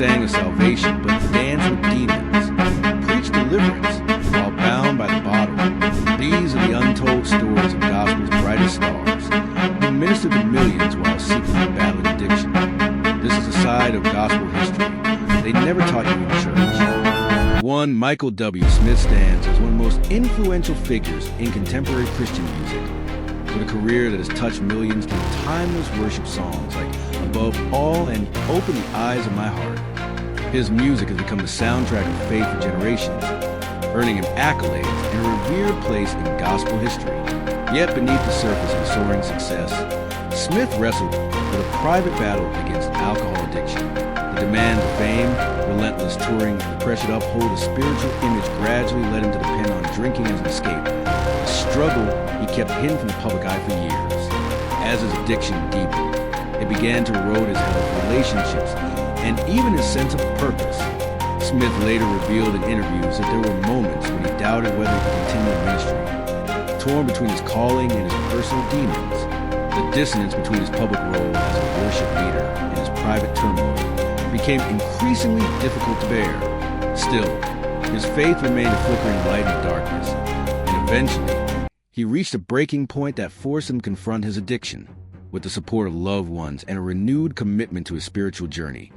sang of salvation but danced with demons, preached deliverance while bound by the bottle. These are the untold stories of gospel's brightest stars, who ministered to millions while secretly battling addiction. This is a side of gospel history they never taught you in church. One Michael W. Smith stands as one of the most influential figures in contemporary Christian music, with a career that has touched millions through timeless worship songs like Above All and Open the Eyes of My Heart. His music has become the soundtrack of faith for generations, earning him accolades and a revered place in gospel history. Yet beneath the surface of soaring success, Smith wrestled with a private battle against alcohol addiction. The demand of fame, relentless touring, and the pressure to uphold a spiritual image gradually led him to depend on drinking as an escape, a struggle he kept hidden from the public eye for years. As his addiction deepened, it began to erode his health, relationships, and even his sense of purpose. Smith later revealed in interviews that there were moments when he doubted whether he could continue in ministry, torn between his calling and his personal demons. The dissonance between his public role as a worship leader and his private turmoil became increasingly difficult to bear. Still, his faith remained a flickering light in the darkness, and eventually, he reached a breaking point that forced him to confront his addiction. With the support of loved ones and a renewed commitment to his spiritual journey,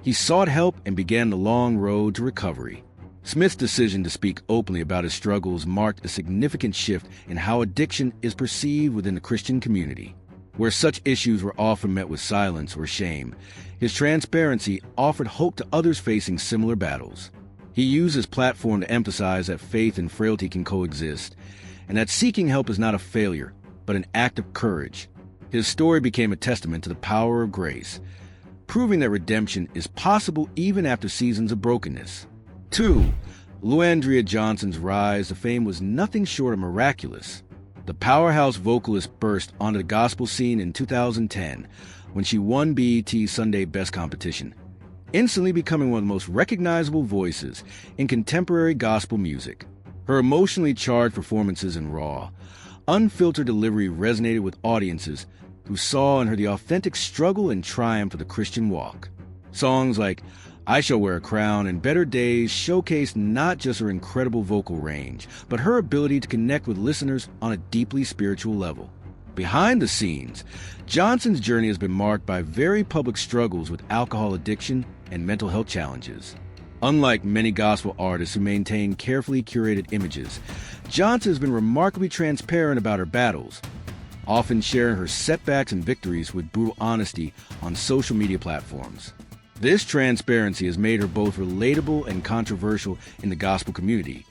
he sought help and began the long road to recovery. Smith's decision to speak openly about his struggles marked a significant shift in how addiction is perceived within the Christian community. Where such issues were often met with silence or shame, his transparency offered hope to others facing similar battles. He used his platform to emphasize that faith and frailty can coexist, and that seeking help is not a failure, but an act of courage. His story became a testament to the power of grace, proving that redemption is possible even after seasons of brokenness. 2. Luandrea Johnson's rise to fame was nothing short of miraculous. The powerhouse vocalist burst onto the gospel scene in 2010 when she won BET's Sunday Best competition, instantly becoming one of the most recognizable voices in contemporary gospel music. Her emotionally charged performances and raw, unfiltered delivery resonated with audiences who saw in her the authentic struggle and triumph of the Christian walk. Songs like I Shall Wear a Crown and Better Days showcased not just her incredible vocal range, but her ability to connect with listeners on a deeply spiritual level. Behind the scenes, Johnson's journey has been marked by very public struggles with alcohol addiction and mental health challenges. Unlike many gospel artists who maintain carefully curated images, Johnson has been remarkably transparent about her battles, often sharing her setbacks and victories with brutal honesty on social media platforms. This transparency has made her both relatable and controversial in the gospel community,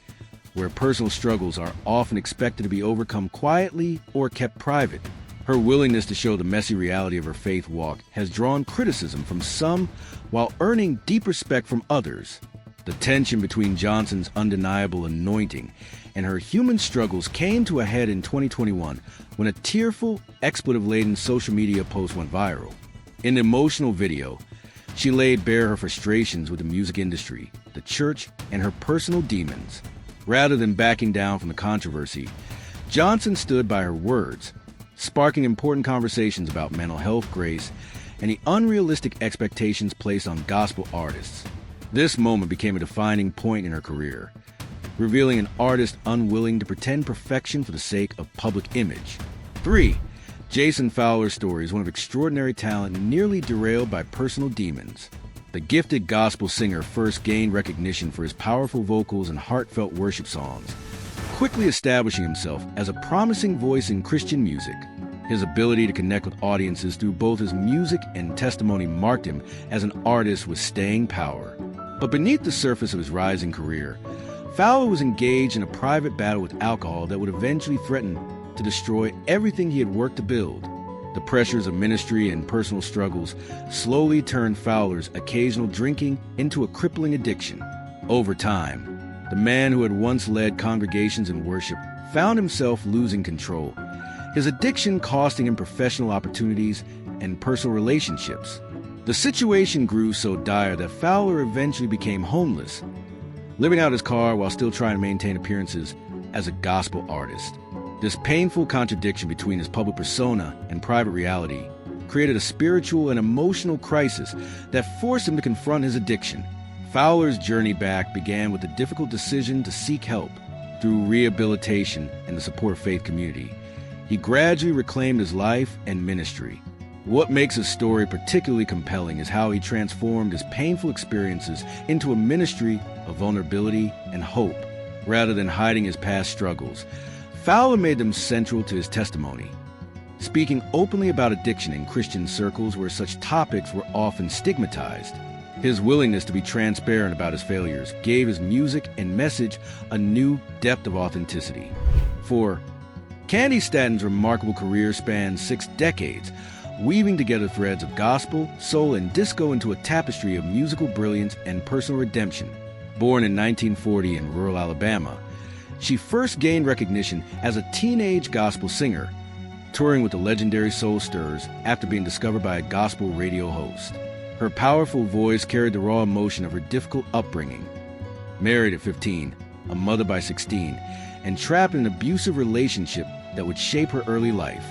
where personal struggles are often expected to be overcome quietly or kept private. Her willingness to show the messy reality of her faith walk has drawn criticism from some while earning deep respect from others. The tension between Johnson's undeniable anointing and her human struggles came to a head in 2021 when a tearful, expletive-laden social media post went viral. In the emotional video, she laid bare her frustrations with the music industry, the church, and her personal demons. Rather than backing down from the controversy, Johnson stood by her words, sparking important conversations about mental health, grace, and the unrealistic expectations placed on gospel artists. This moment became a defining point in her career, revealing an artist unwilling to pretend perfection for the sake of public image. 3. Jason Fowler's story is one of extraordinary talent nearly derailed by personal demons. The gifted gospel singer first gained recognition for his powerful vocals and heartfelt worship songs, quickly establishing himself as a promising voice in Christian music. His ability to connect with audiences through both his music and testimony marked him as an artist with staying power. But beneath the surface of his rising career, Fowler was engaged in a private battle with alcohol that would eventually threaten to destroy everything he had worked to build. The pressures of ministry and personal struggles slowly turned Fowler's occasional drinking into a crippling addiction. Over time, the man who had once led congregations in worship found himself losing control, his addiction costing him professional opportunities and personal relationships. The situation grew so dire that Fowler eventually became homeless, living out his car while still trying to maintain appearances as a gospel artist. This painful contradiction between his public persona and private reality created a spiritual and emotional crisis that forced him to confront his addiction. Fowler's journey back began with the difficult decision to seek help. Through rehabilitation and the support faith community, he gradually reclaimed his life and ministry. What makes his story particularly compelling is how he transformed his painful experiences into a ministry of vulnerability and hope. Rather than hiding his past struggles, Fowler made them central to his testimony. Speaking openly about addiction in Christian circles where such topics were often stigmatized, his willingness to be transparent about his failures gave his music and message a new depth of authenticity. 4. Candi Staton's remarkable career spans 6 decades, weaving together threads of gospel, soul, and disco into a tapestry of musical brilliance and personal redemption. Born in 1940 in rural Alabama, she first gained recognition as a teenage gospel singer, touring with the legendary Soul Stirrers after being discovered by a gospel radio host. Her powerful voice carried the raw emotion of her difficult upbringing. Married at 15, a mother by 16, and trapped in an abusive relationship that would shape her early life.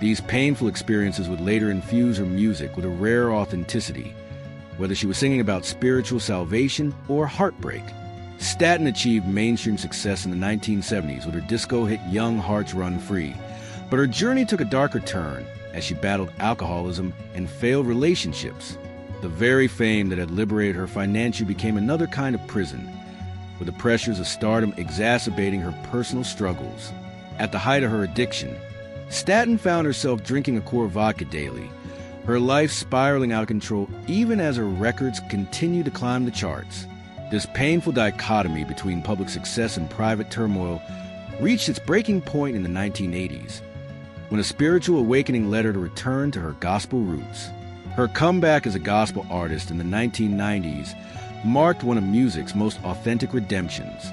These painful experiences would later infuse her music with a rare authenticity, whether she was singing about spiritual salvation or heartbreak. Staton achieved mainstream success in the 1970s with her disco hit Young Hearts Run Free, but her journey took a darker turn as she battled alcoholism and failed relationships. The very fame that had liberated her financially became another kind of prison, with the pressures of stardom exacerbating her personal struggles. At the height of her addiction, Staton found herself drinking a quart of vodka daily, her life spiraling out of control even as her records continued to climb the charts. This painful dichotomy between public success and private turmoil reached its breaking point in the 1980s, when a spiritual awakening led her to return to her gospel roots. Her comeback as a gospel artist in the 1990s marked one of music's most authentic redemptions.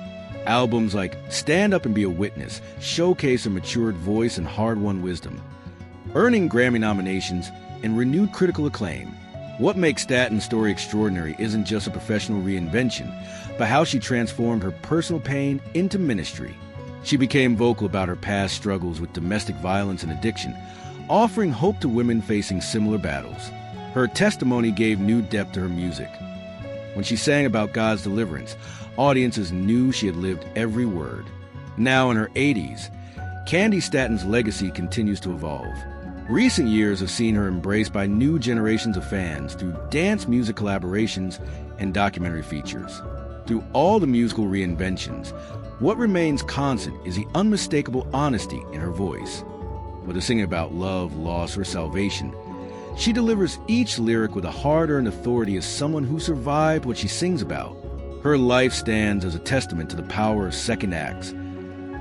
Albums like Stand Up and Be a Witness showcase her matured voice and hard-won wisdom, earning Grammy nominations and renewed critical acclaim. What makes Staton's story extraordinary isn't just a professional reinvention, but how she transformed her personal pain into ministry. She became vocal about her past struggles with domestic violence and addiction, offering hope to women facing similar battles. Her testimony gave new depth to her music. When she sang about God's deliverance, audiences knew she had lived every word. Now in her 80s, Candi Staton's legacy continues to evolve. Recent years have seen her embraced by new generations of fans through dance music collaborations and documentary features. Through all the musical reinventions, what remains constant is the unmistakable honesty in her voice. Whether singing about love, loss, or salvation, she delivers each lyric with a hard-earned authority as someone who survived what she sings about. Her life stands as a testament to the power of second acts,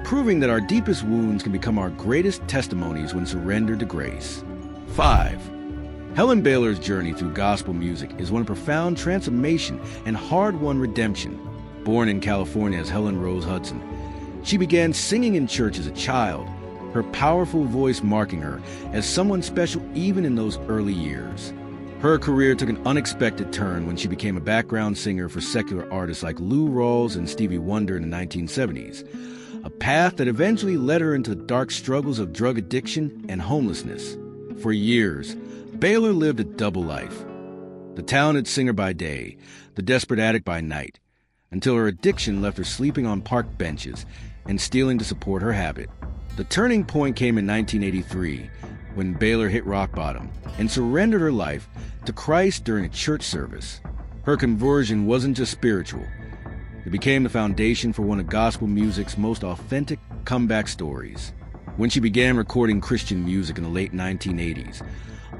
proving that our deepest wounds can become our greatest testimonies when surrendered to grace. 5. Helen Baylor's journey through gospel music is one of profound transformation and hard-won redemption. Born in California as Helen Rose Hudson, she began singing in church as a child, her powerful voice marking her as someone special even in those early years. Her career took an unexpected turn when she became a background singer for secular artists like Lou Rawls and Stevie Wonder in the 1970s, a path that eventually led her into the dark struggles of drug addiction and homelessness. For years, Baylor lived a double life, the talented singer by day, the desperate addict by night, until her addiction left her sleeping on park benches and stealing to support her habit. The turning point came in 1983, when Baylor hit rock bottom and surrendered her life to Christ during a church service. Her conversion wasn't just spiritual. It became the foundation for one of gospel music's most authentic comeback stories. When she began recording Christian music in the late 1980s,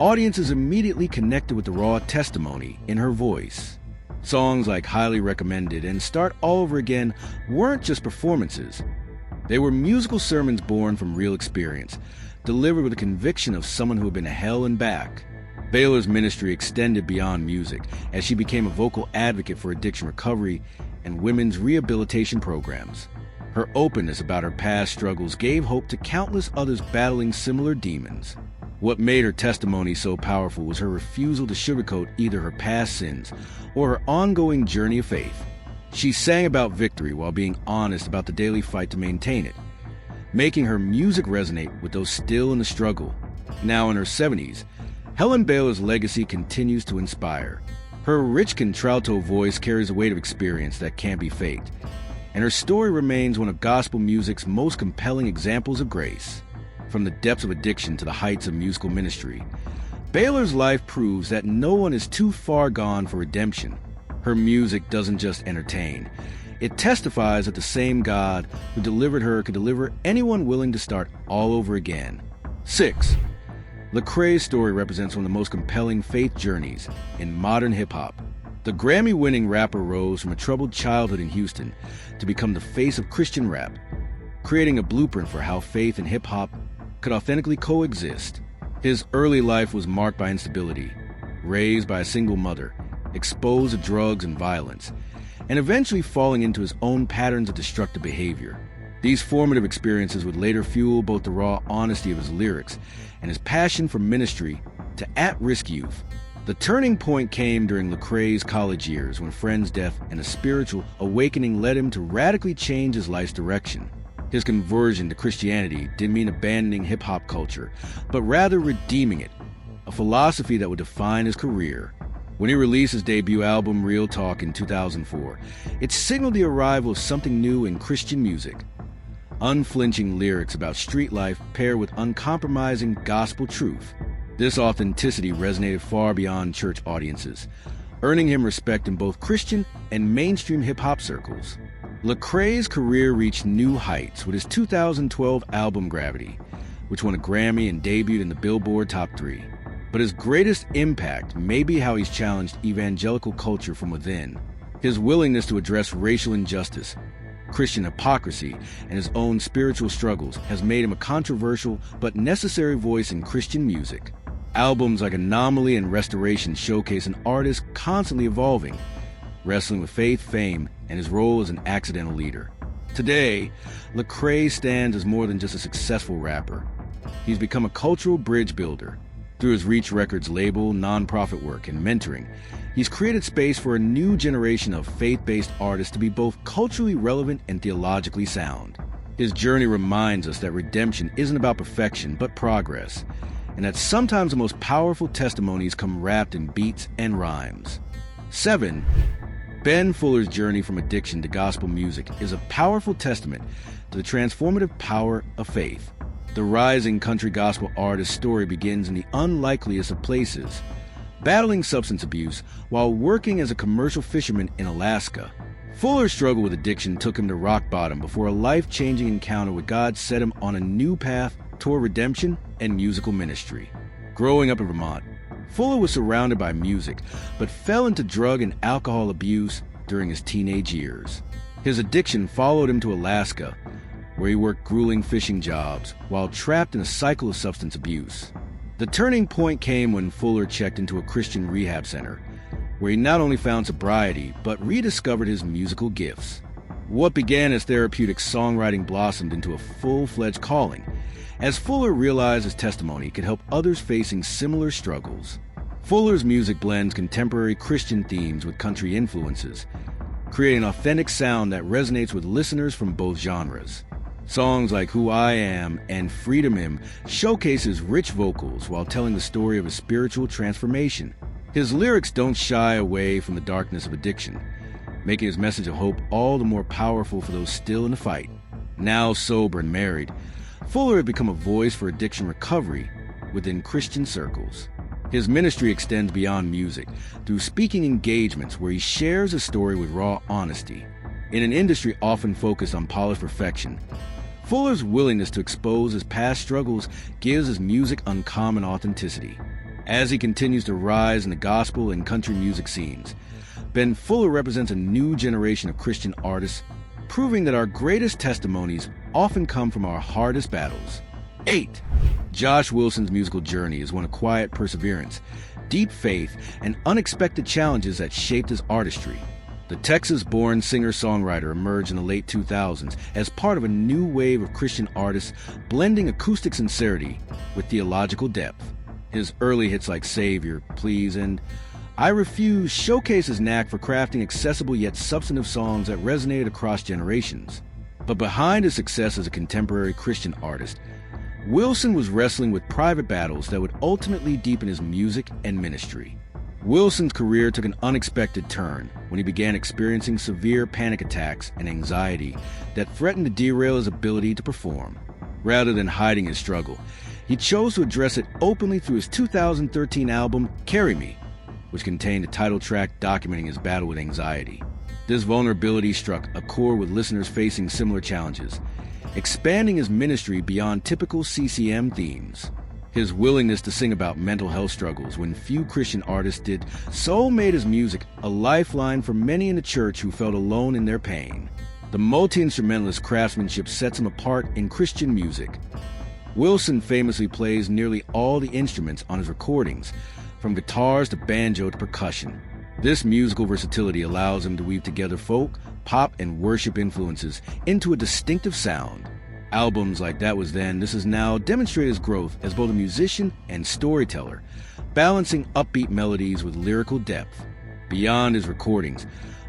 audiences immediately connected with the raw testimony in her voice. Songs like Highly Recommended and Start All Over Again weren't just performances. They were musical sermons born from real experience, delivered with the conviction of someone who had been to hell and back. Baylor's ministry extended beyond music as she became a vocal advocate for addiction recovery and women's rehabilitation programs. Her openness about her past struggles gave hope to countless others battling similar demons. What made her testimony so powerful was her refusal to sugarcoat either her past sins or her ongoing journey of faith. She sang about victory while being honest about the daily fight to maintain it, making her music resonate with those still in the struggle. Now in her 70s, Helen Baylor's legacy continues to inspire. Her rich contralto voice carries a weight of experience that can't be faked, and her story remains one of gospel music's most compelling examples of grace. From the depths of addiction to the heights of musical ministry, Baylor's life proves that no one is too far gone for redemption. Her music doesn't just entertain. It testifies that the same God who delivered her could deliver anyone willing to start all over again. 6. Lecrae's story represents one of the most compelling faith journeys in modern hip-hop. The Grammy-winning rapper rose from a troubled childhood in Houston to become the face of Christian rap, creating a blueprint for how faith and hip-hop could authentically coexist. His early life was marked by instability, raised by a single mother, exposed to drugs and violence, and eventually falling into his own patterns of destructive behavior. These formative experiences would later fuel both the raw honesty of his lyrics and his passion for ministry to at-risk youth. The turning point came during Lecrae's college years when a friend's death and a spiritual awakening led him to radically change his life's direction. His conversion to Christianity didn't mean abandoning hip-hop culture, but rather redeeming it, a philosophy that would define his career. When he released his debut album, Real Talk, in 2004, it signaled the arrival of something new in Christian music. Unflinching lyrics about street life paired with uncompromising gospel truth. This authenticity resonated far beyond church audiences, earning him respect in both Christian and mainstream hip-hop circles. Lecrae's career reached new heights with his 2012 album Gravity, which won a Grammy and debuted in the Billboard Top 3. But his greatest impact may be how he's challenged evangelical culture from within. His willingness to address racial injustice, Christian hypocrisy, and his own spiritual struggles has made him a controversial but necessary voice in Christian music. Albums like Anomaly and Restoration showcase an artist constantly evolving, wrestling with faith, fame, and his role as an accidental leader. Today, Lecrae stands as more than just a successful rapper. He's become a cultural bridge builder. Through his Reach Records label, nonprofit work, and mentoring, he's created space for a new generation of faith-based artists to be both culturally relevant and theologically sound. His journey reminds us that redemption isn't about perfection, but progress, and that sometimes the most powerful testimonies come wrapped in beats and rhymes. 7. Ben Fuller's journey from addiction to gospel music is a powerful testament to the transformative power of faith. The rising country gospel artist's story begins in the unlikeliest of places, battling substance abuse while working as a commercial fisherman in Alaska. Fuller's struggle with addiction took him to rock bottom before a life-changing encounter with God set him on a new path toward redemption and musical ministry. Growing up in Vermont, Fuller was surrounded by music, but fell into drug and alcohol abuse during his teenage years. His addiction followed him to Alaska, where he worked grueling fishing jobs while trapped in a cycle of substance abuse. The turning point came when Fuller checked into a Christian rehab center, where he not only found sobriety, but rediscovered his musical gifts. What began as therapeutic songwriting blossomed into a full-fledged calling, as Fuller realized his testimony could help others facing similar struggles. Fuller's music blends contemporary Christian themes with country influences, creating an authentic sound that resonates with listeners from both genres. Songs like Who I Am and Freedom Hymn showcase his rich vocals while telling the story of his spiritual transformation. His lyrics don't shy away from the darkness of addiction, making his message of hope all the more powerful for those still in the fight. Now sober and married, Fuller had become a voice for addiction recovery within Christian circles. His ministry extends beyond music through speaking engagements where he shares his story with raw honesty. In an industry often focused on polished perfection, Fuller's willingness to expose his past struggles gives his music uncommon authenticity. As he continues to rise in the gospel and country music scenes, Ben Fuller represents a new generation of Christian artists, proving that our greatest testimonies often come from our hardest battles. 8. Josh Wilson's musical journey is one of quiet perseverance, deep faith, and unexpected challenges that shaped his artistry. The Texas-born singer-songwriter emerged in the late 2000s as part of a new wave of Christian artists blending acoustic sincerity with theological depth. His early hits like Savior, Please, and I Refuse showcase his knack for crafting accessible yet substantive songs that resonated across generations. But behind his success as a contemporary Christian artist, Wilson was wrestling with private battles that would ultimately deepen his music and ministry. Wilson's career took an unexpected turn when he began experiencing severe panic attacks and anxiety that threatened to derail his ability to perform. Rather than hiding his struggle, he chose to address it openly through his 2013 album, Carry Me, which contained a title track documenting his battle with anxiety. This vulnerability struck a chord with listeners facing similar challenges, expanding his ministry beyond typical CCM themes. His willingness to sing about mental health struggles when few Christian artists did so made his music a lifeline for many in the church who felt alone in their pain. The multi-instrumentalist craftsmanship sets him apart in Christian music. Wilson famously plays nearly all the instruments on his recordings, from guitars to banjo to percussion. This musical versatility allows him to weave together folk, pop, and worship influences into a distinctive sound. Albums like That Was Then, This Is Now demonstrate his growth as both a musician and storyteller, balancing upbeat melodies with lyrical depth. Beyond his recordings,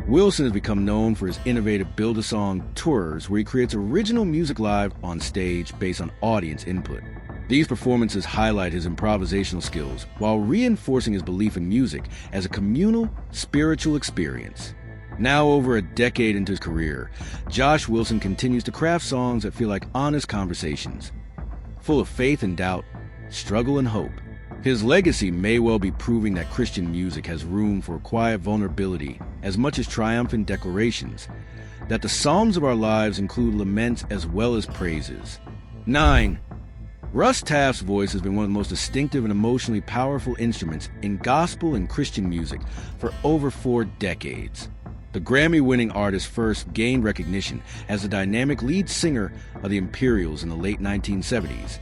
Wilson has become known for his innovative Build-A-Song tours, where he creates original music live on stage based on audience input. These performances highlight his improvisational skills while reinforcing his belief in music as a communal, spiritual experience. Now over a decade into his career, Josh Wilson continues to craft songs that feel like honest conversations, full of faith and doubt, struggle and hope. His legacy may well be proving that Christian music has room for quiet vulnerability as much as triumphant declarations, that the psalms of our lives include laments as well as praises. 9. Russ Taff's voice has been one of the most distinctive and emotionally powerful instruments in gospel and Christian music for over 4 decades. The Grammy-winning artist first gained recognition as the dynamic lead singer of the Imperials in the late 1970s,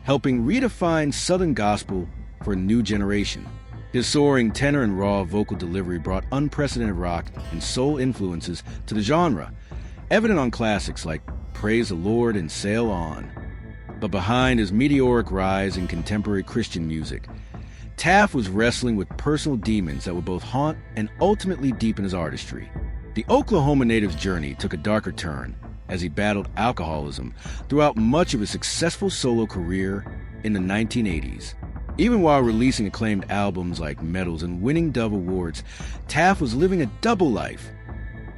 helping redefine Southern gospel for a new generation. His soaring tenor and raw vocal delivery brought unprecedented rock and soul influences to the genre, evident on classics like Praise the Lord and Sail On. But behind his meteoric rise in contemporary Christian music, Taff was wrestling with personal demons that would both haunt and ultimately deepen his artistry. The Oklahoma native's journey took a darker turn as he battled alcoholism throughout much of his successful solo career in the 1980s. Even while releasing acclaimed albums like Medals and winning Dove Awards, Taff was living a double life.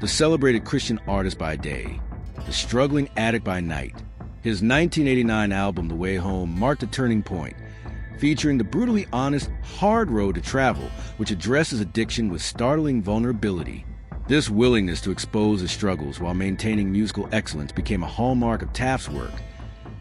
The celebrated Christian artist by day, the struggling addict by night. His 1989 album, The Way Home, marked a turning point, featuring the brutally honest, hard road to travel, which addresses addiction with startling vulnerability. This willingness to expose his struggles while maintaining musical excellence became a hallmark of Taff's work,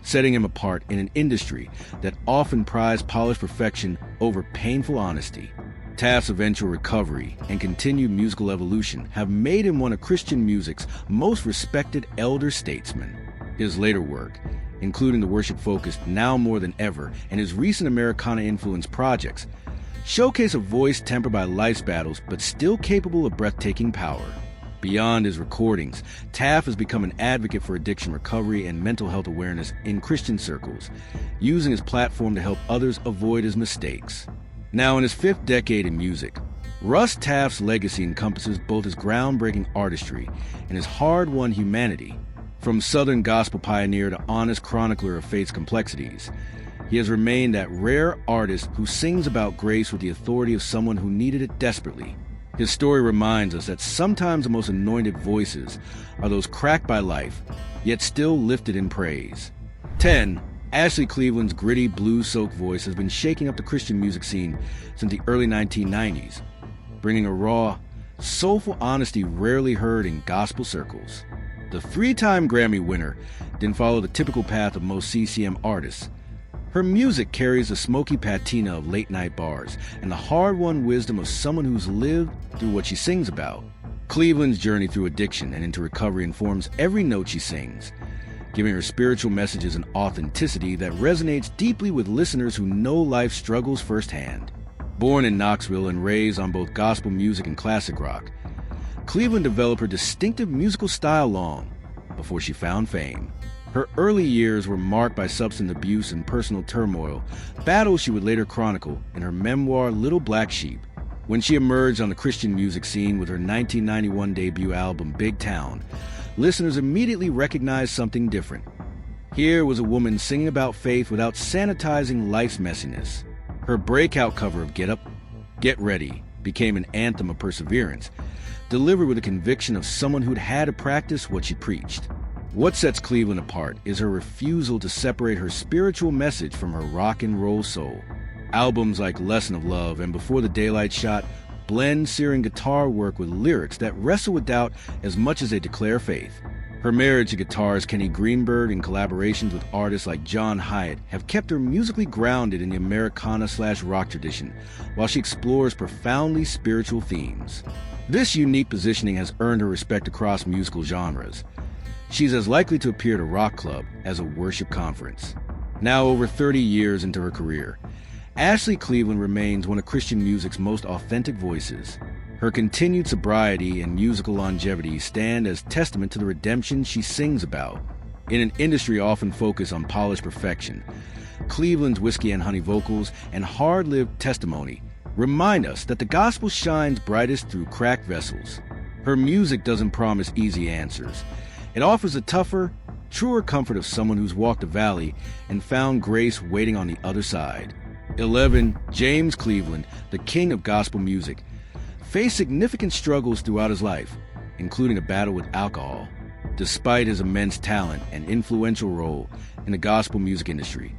setting him apart in an industry that often prized polished perfection over painful honesty. Taff's eventual recovery and continued musical evolution have made him one of Christian music's most respected elder statesmen. His later work, including the worship-focused Now More Than Ever and his recent Americana-influenced projects, showcase a voice tempered by life's battles but still capable of breathtaking power. Beyond his recordings, Taff has become an advocate for addiction recovery and mental health awareness in Christian circles, using his platform to help others avoid his mistakes. Now in his 5th decade in music, Russ Taff's legacy encompasses both his groundbreaking artistry and his hard-won humanity. From Southern gospel pioneer to honest chronicler of faith's complexities, he has remained that rare artist who sings about grace with the authority of someone who needed it desperately. His story reminds us that sometimes the most anointed voices are those cracked by life, yet still lifted in praise. 10. Ashley Cleveland's gritty, blues-soaked voice has been shaking up the Christian music scene since the early 1990s, bringing a raw, soulful honesty rarely heard in gospel circles. The 3-time Grammy winner didn't follow the typical path of most CCM artists. Her music carries the smoky patina of late-night bars and the hard-won wisdom of someone who's lived through what she sings about. Cleveland's journey through addiction and into recovery informs every note she sings, giving her spiritual messages an authenticity that resonates deeply with listeners who know life's struggles firsthand. Born in Knoxville and raised on both gospel music and classic rock, Cleveland developed her distinctive musical style long before she found fame. Her early years were marked by substance abuse and personal turmoil, battles she would later chronicle in her memoir Little Black Sheep. When she emerged on the Christian music scene with her 1991 debut album Big Town, listeners immediately recognized something different. Here was a woman singing about faith without sanitizing life's messiness. Her breakout cover of Get Up, Get Ready became an anthem of perseverance, delivered with a conviction of someone who'd had to practice what she preached. What sets Cleveland apart is her refusal to separate her spiritual message from her rock and roll soul. Albums like Lesson of Love and Before the Daylight Shot blend searing guitar work with lyrics that wrestle with doubt as much as they declare faith. Her marriage to guitarist Kenny Greenberg and collaborations with artists like John Hyatt have kept her musically grounded in the Americana/rock tradition, while she explores profoundly spiritual themes. This unique positioning has earned her respect across musical genres. She's as likely to appear at a rock club as a worship conference. Now over 30 years into her career, Ashley Cleveland remains one of Christian music's most authentic voices. Her continued sobriety and musical longevity stand as testament to the redemption she sings about. In an industry often focused on polished perfection, Cleveland's whiskey and honey vocals and hard-lived testimony remind us that the gospel shines brightest through cracked vessels. Her music doesn't promise easy answers. It offers a tougher, truer comfort of someone who's walked the valley and found grace waiting on the other side. 11. James Cleveland, the king of gospel music, faced significant struggles throughout his life, including a battle with alcohol. Despite his immense talent and influential role in the gospel music industry,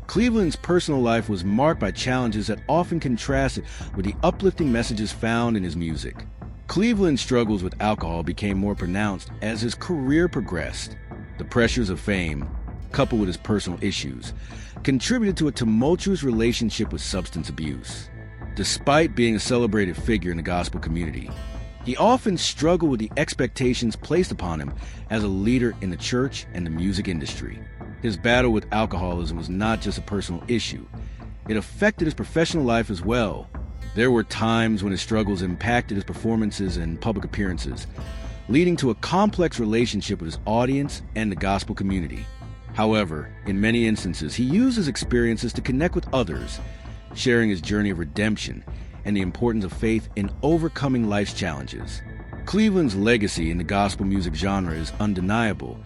Cleveland's personal life was marked by challenges that often contrasted with the uplifting messages found in his music. Cleveland's struggles with alcohol became more pronounced as his career progressed. The pressures of fame, coupled with his personal issues, contributed to a tumultuous relationship with substance abuse. Despite being a celebrated figure in the gospel community, he often struggled with the expectations placed upon him as a leader in the church and the music industry. His battle with alcoholism was not just a personal issue. It affected his professional life as well. There were times when his struggles impacted his performances and public appearances, leading to a complex relationship with his audience and the gospel community. However, in many instances, he used his experiences to connect with others, sharing his journey of redemption and the importance of faith in overcoming life's challenges. Cleveland's legacy in the gospel music genre is undeniable,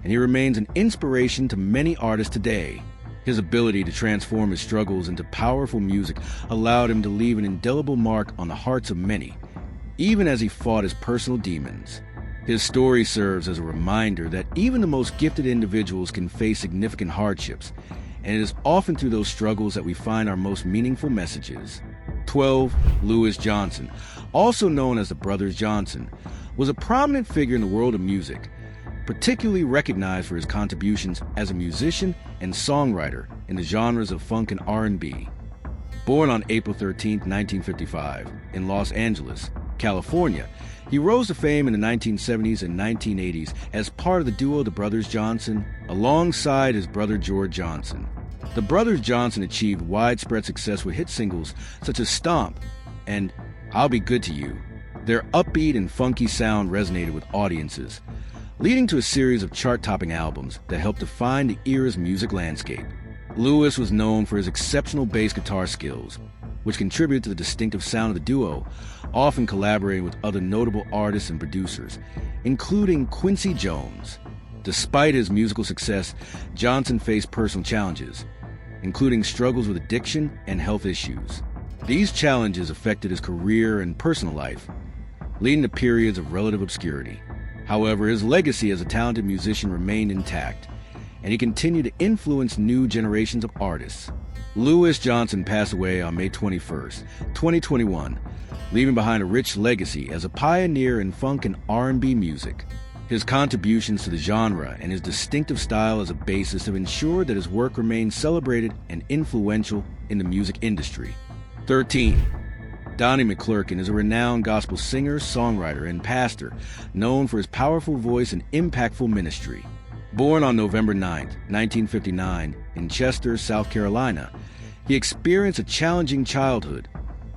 and he remains an inspiration to many artists today. His ability to transform his struggles into powerful music allowed him to leave an indelible mark on the hearts of many, even as he fought his personal demons. His story serves as a reminder that even the most gifted individuals can face significant hardships, and it is often through those struggles that we find our most meaningful messages. 12. Louis Johnson, also known as the Brothers Johnson, was a prominent figure in the world of music, particularly recognized for his contributions as a musician and songwriter in the genres of funk and R&B. Born on April 13, 1955, in Los Angeles, California, he rose to fame in the 1970s and 1980s as part of the duo The Brothers Johnson, alongside his brother George Johnson. The Brothers Johnson achieved widespread success with hit singles such as Stomp and I'll Be Good to You. Their upbeat and funky sound resonated with audiences, leading to a series of chart-topping albums that helped define the era's music landscape. Louis was known for his exceptional bass guitar skills, which contributed to the distinctive sound of the duo, often collaborating with other notable artists and producers, including Quincy Jones. Despite his musical success, Johnson faced personal challenges, including struggles with addiction and health issues. These challenges affected his career and personal life, leading to periods of relative obscurity. However, his legacy as a talented musician remained intact, and he continued to influence new generations of artists. Louis Johnson passed away on May 21st, 2021, leaving behind a rich legacy as a pioneer in funk and R&B music. His contributions to the genre and his distinctive style as a bassist have ensured that his work remains celebrated and influential in the music industry. 13. Donnie McClurkin is a renowned gospel singer, songwriter, and pastor known for his powerful voice and impactful ministry. Born on November 9, 1959, in Chester, South Carolina, he experienced a challenging childhood,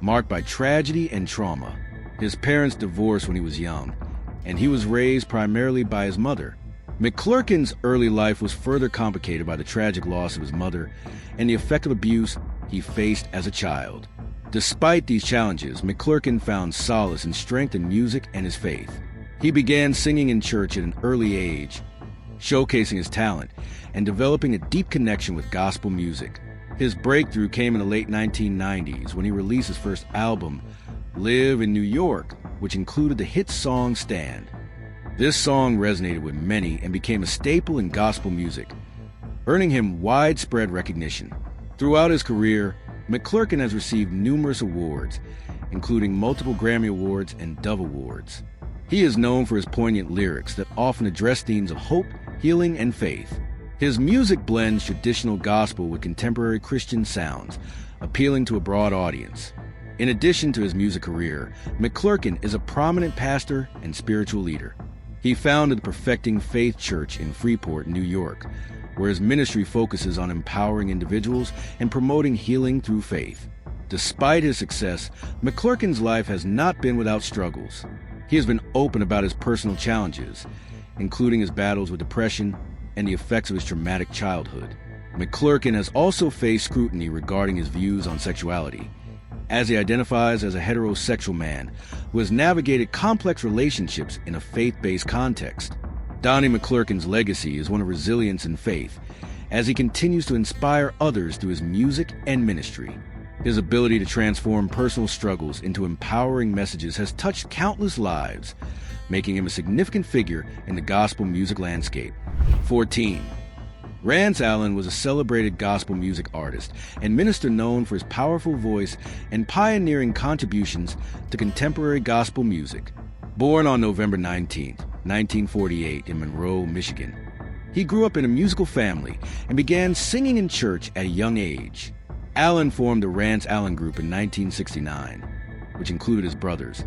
marked by tragedy and trauma. His parents divorced when he was young, and he was raised primarily by his mother. McClurkin's early life was further complicated by the tragic loss of his mother and the effect of abuse he faced as a child. Despite these challenges, McClurkin found solace and strength in music and his faith. He began singing in church at an early age, showcasing his talent and developing a deep connection with gospel music. His breakthrough came in the late 1990s when he released his first album, Live in New York, which included the hit song Stand. This song resonated with many and became a staple in gospel music, earning him widespread recognition. Throughout his career, McClurkin has received numerous awards, including multiple Grammy Awards and Dove Awards. He is known for his poignant lyrics that often address themes of hope, healing, and faith. His music blends traditional gospel with contemporary Christian sounds, appealing to a broad audience. In addition to his music career, McClurkin is a prominent pastor and spiritual leader. He founded the Perfecting Faith Church in Freeport, New York, where his ministry focuses on empowering individuals and promoting healing through faith. Despite his success, McClurkin's life has not been without struggles. He has been open about his personal challenges, including his battles with depression and the effects of his traumatic childhood. McClurkin has also faced scrutiny regarding his views on sexuality, as he identifies as a heterosexual man who has navigated complex relationships in a faith-based context. Donnie McClurkin's legacy is one of resilience and faith, as he continues to inspire others through his music and ministry. His ability to transform personal struggles into empowering messages has touched countless lives, making him a significant figure in the gospel music landscape. 14. Rance Allen was a celebrated gospel music artist and minister known for his powerful voice and pioneering contributions to contemporary gospel music. Born on November 19, 1948 in Monroe, Michigan, he grew up in a musical family and began singing in church at a young age. Allen formed the Rance Allen Group in 1969, which included his brothers,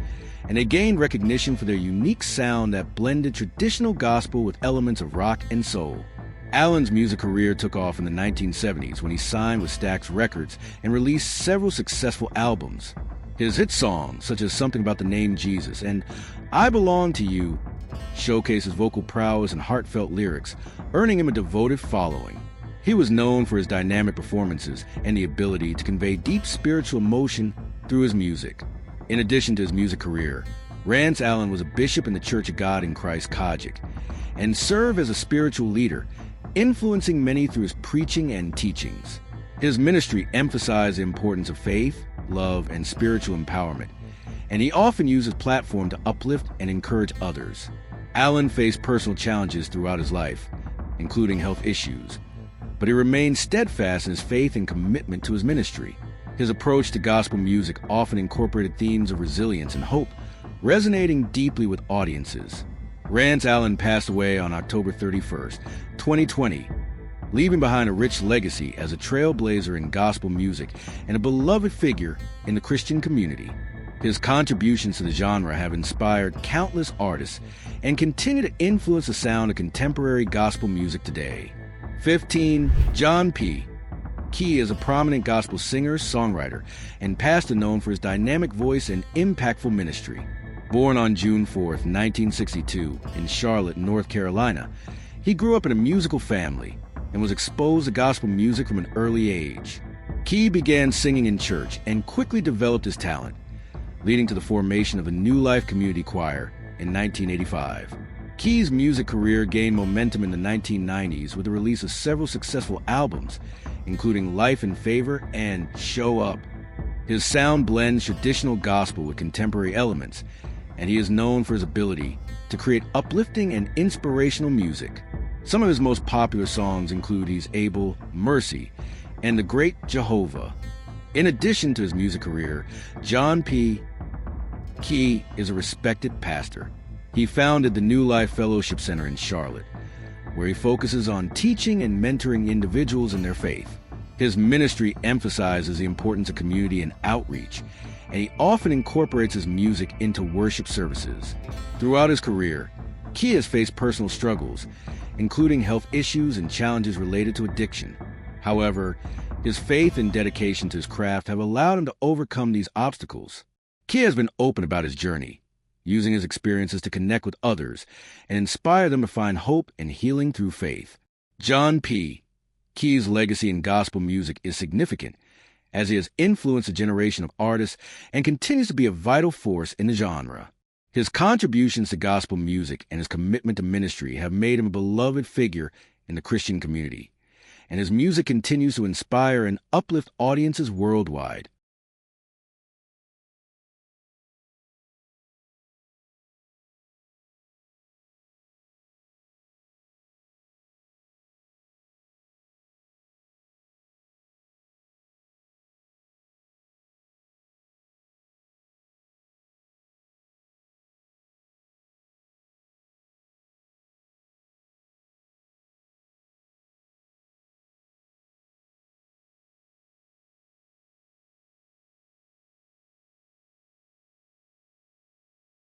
and they gained recognition for their unique sound that blended traditional gospel with elements of rock and soul. Allen's music career took off in the 1970s when he signed with Stax Records and released several successful albums. His hit songs, such as Something About the Name Jesus and I Belong to You, showcase his vocal prowess and heartfelt lyrics, earning him a devoted following. He was known for his dynamic performances and the ability to convey deep spiritual emotion through his music. In addition to his music career, Rance Allen was a bishop in the Church of God in Christ, Kojic, and served as a spiritual leader, influencing many through his preaching and teachings. His ministry emphasized the importance of faith, love, and spiritual empowerment, and he often used his platform to uplift and encourage others. Allen faced personal challenges throughout his life, including health issues, but he remained steadfast in his faith and commitment to his ministry. His approach to gospel music often incorporated themes of resilience and hope, resonating deeply with audiences. Rance Allen passed away on October 31st, 2020, leaving behind a rich legacy as a trailblazer in gospel music and a beloved figure in the Christian community. His contributions to the genre have inspired countless artists and continue to influence the sound of contemporary gospel music today. 15. John P. Key is a prominent gospel singer, songwriter, and pastor known for his dynamic voice and impactful ministry. Born on June 4, 1962, in Charlotte, North Carolina, he grew up in a musical family and was exposed to gospel music from an early age. Key began singing in church and quickly developed his talent, leading to the formation of a New Life Community Choir in 1985. Key's music career gained momentum in the 1990s with the release of several successful albums, including Life in Favor and Show Up. His sound blends traditional gospel with contemporary elements, and he is known for his ability to create uplifting and inspirational music. Some of his most popular songs include He's Able, Mercy, and The Great Jehovah. In addition to his music career, John P. Key is a respected pastor. He founded the New Life Fellowship Center in Charlotte, where he focuses on teaching and mentoring individuals in their faith. His ministry emphasizes the importance of community and outreach, and he often incorporates his music into worship services. Throughout his career, Key has faced personal struggles, including health issues and challenges related to addiction. However, his faith and dedication to his craft have allowed him to overcome these obstacles. Key has been open about his journey, using his experiences to connect with others and inspire them to find hope and healing through faith. John P. Key's legacy in gospel music is significant, as he has influenced a generation of artists and continues to be a vital force in the genre. His contributions to gospel music and his commitment to ministry have made him a beloved figure in the Christian community, and his music continues to inspire and uplift audiences worldwide.